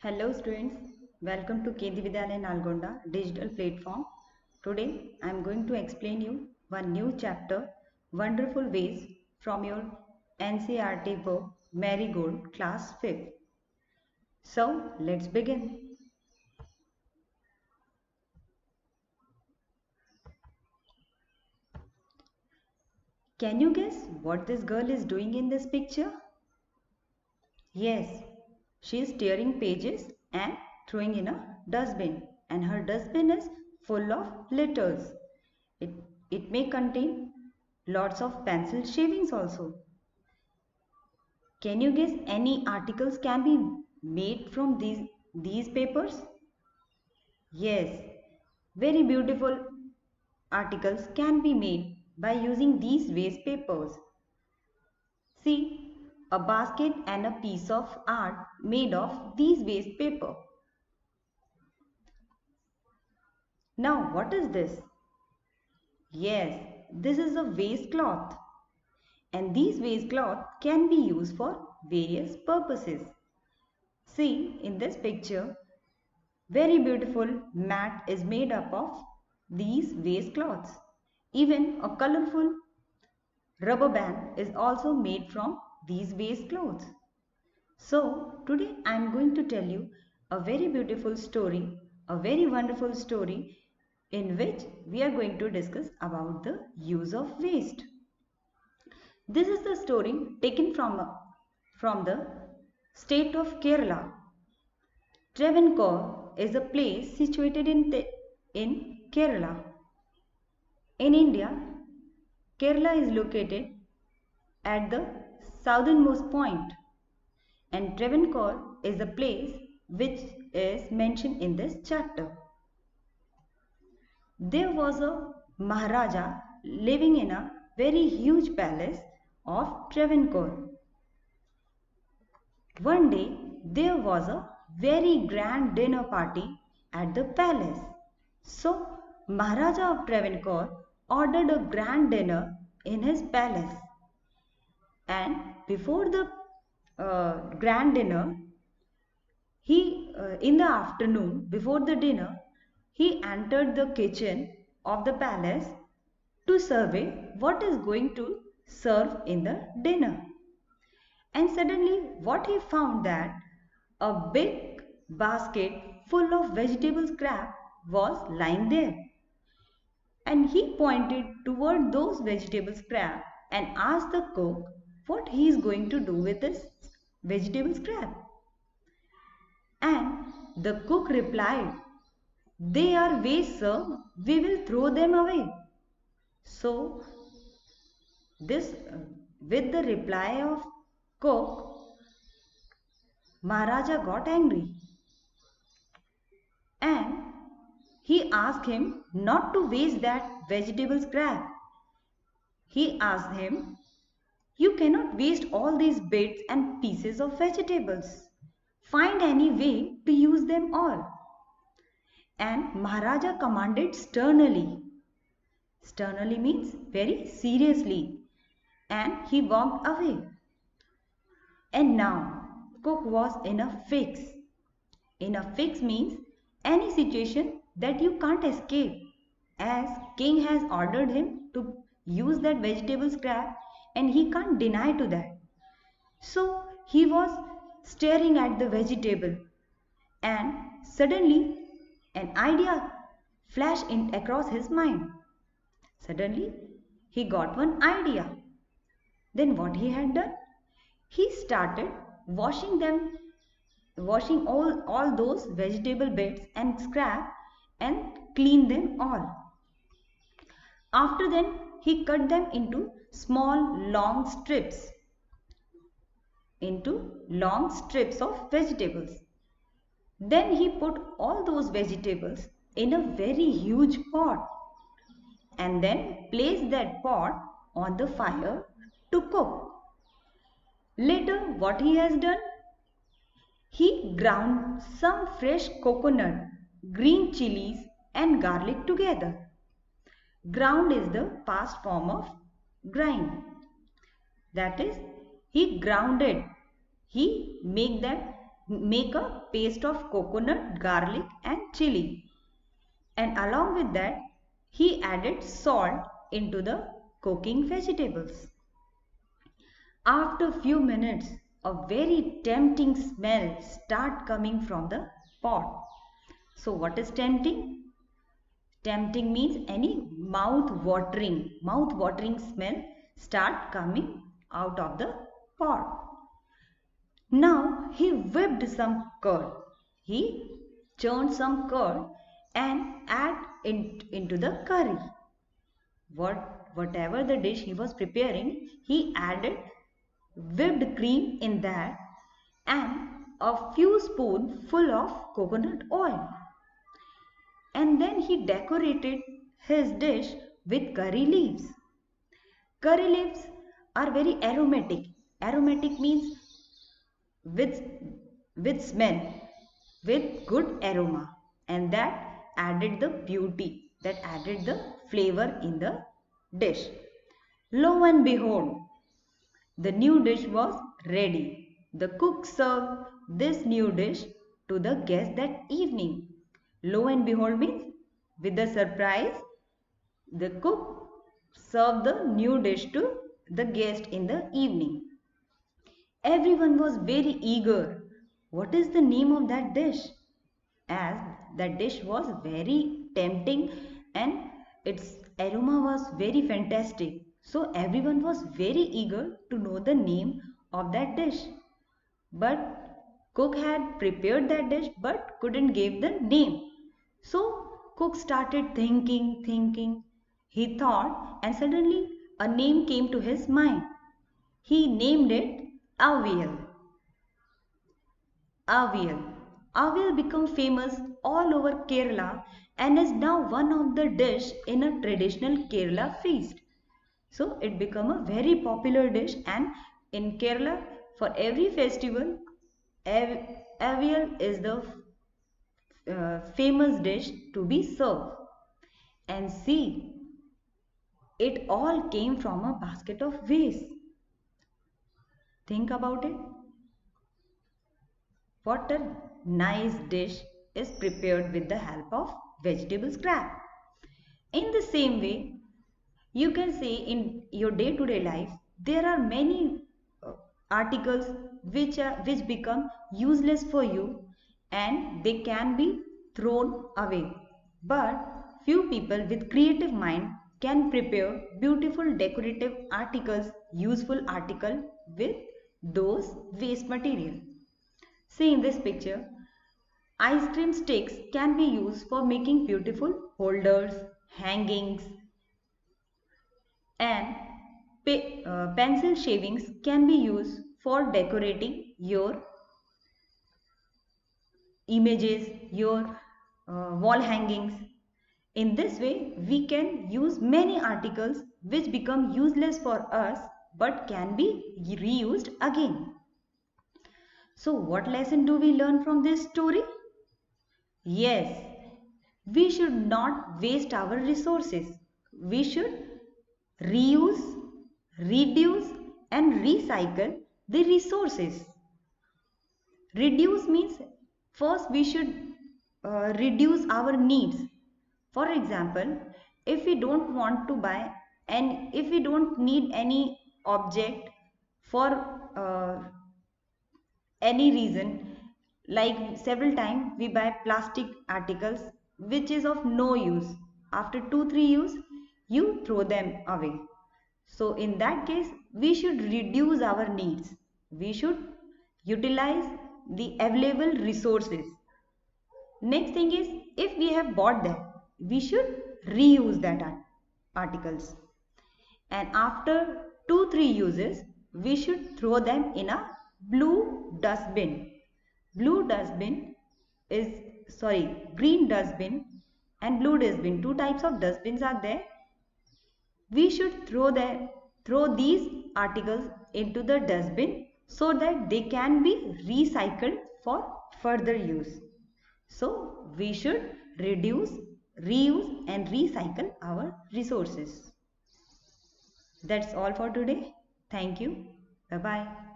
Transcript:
Hello students, welcome to Kendi Vidyalaya Nalgonda digital platform. Today I am going to explain you one new chapter, Wonderful Ways from your NCERT book Marigold class 5th. So let's begin. Can you guess what this girl is doing in this picture? Yes, she is tearing pages and throwing in a dustbin, and her dustbin is full of litters. It, it may contain lots of pencil shavings also. Can you guess any articles can be made from these papers? Yes, very beautiful articles can be made by using these waste papers. See, a basket and a piece of art made of these waste paper. Now what is this? Yes, this is a waste cloth. And these waste cloth can be used for various purposes. See in this picture, very beautiful mat is made up of these waste cloths. Even a colorful rubber band is also made from these waste clothes. So today I am going to tell you a very beautiful story, a very wonderful story in which we are going to discuss about the use of waste. This is the story taken from the state of Kerala. Travancore is a place situated in Kerala. In India, Kerala is located at the southernmost point, and Travancore is the place which is mentioned in this chapter. There was a Maharaja living in a very huge palace of Travancore. One day there was a very grand dinner party at the palace. So Maharaja of Travancore ordered a grand dinner in his palace. And before the grand dinner, he in the afternoon before the dinner, he entered the kitchen of the palace to survey what is going to serve in the dinner. And suddenly what he found that a big basket full of vegetable scrap was lying there. And he pointed toward those vegetable scrap and asked the cook what he is going to do with this vegetable scrap. And the cook replied, "They are waste, sir. We will throw them away." So this with the reply of cook, Maharaja got angry and he asked him not to waste that vegetable scrap. He asked him, "You cannot waste all these bits and pieces of vegetables. Find any way to use them all." And Maharaja commanded sternly. Sternly means very seriously. And he walked away. And now cook was in a fix. In a fix means any situation that you can't escape, as king has ordered him to use that vegetable scrap and he can't deny to that. So he was staring at the vegetable and suddenly an idea flashed in across his mind. Suddenly he got one idea. Then what he had done? He started washing all those vegetable bits and scrap and clean them all. After then he cut them small into long strips of vegetables. Then he put all those vegetables in a very huge pot and then placed that pot on the fire to cook. Later what he has done? He ground some fresh coconut, green chilies and garlic together. Ground is the past form of grind. That is, he grounded. He made them make a paste of coconut, garlic and chili. And along with that, he added salt into the cooking vegetables. After few minutes, a very tempting smell start coming from the pot. So what is tempting? Tempting means any mouth-watering smell start coming out of the pot. Now he whipped some curd. He churned some curd and add into the curry. Whatever the dish he was preparing, he added whipped cream in that and a few spoons full of coconut oil. And then he decorated his dish with curry leaves. Curry leaves are very aromatic. Aromatic means with, with smell, with good aroma, and that added the beauty, that added the flavor in the dish. Lo and behold, the new dish was ready. The cook served this new dish to the guest that evening. Lo and behold means with the surprise, the cook served the new dish to the guest in the evening. Everyone was very eager. What is the name of that dish? As that dish was very tempting and its aroma was very fantastic. So everyone was very eager to know the name of that dish. But cook had prepared that dish but couldn't give the name. So cook started thinking. He thought and suddenly a name came to his mind. He named it Avial. Avial. Avial became famous all over Kerala and is now one of the dish in a traditional Kerala feast. So it became a very popular dish, and in Kerala for every festival Avial is the famous dish to be served. And see, it all came from a basket of waste. Think about it. What a nice dish is prepared with the help of vegetable scrap. In the same way, you can say in your day-to-day life, there are many articles which become useless for you and they can be thrown away. But few people with creative mind can prepare beautiful decorative articles, useful article with those waste material. See in this picture, ice cream sticks can be used for making beautiful holders, hangings, and pencil shavings can be used for decorating your images, your wall hangings. In this way, we can use many articles which become useless for us but can be reused again. So what lesson do we learn from this story? Yes, we should not waste our resources. We should reuse, reduce and recycle the resources. Reduce means first we should reduce our needs. For example, if we don't want to buy and if we don't need any object for any reason, like several times we buy plastic articles which is of no use. After 2-3 use, you throw them away. So in that case, we should reduce our needs. We should utilize the available resources. Next thing is, if we have bought them, we should reuse that articles. And after 2-3 uses, we should throw them in a blue dustbin. Blue dustbin is, green dustbin and blue dustbin. Two types of dustbins are there. We should throw these articles into the dustbin so that they can be recycled for further use. So we should reduce, reuse and recycle our resources. That's all for today. Thank you. Bye-bye.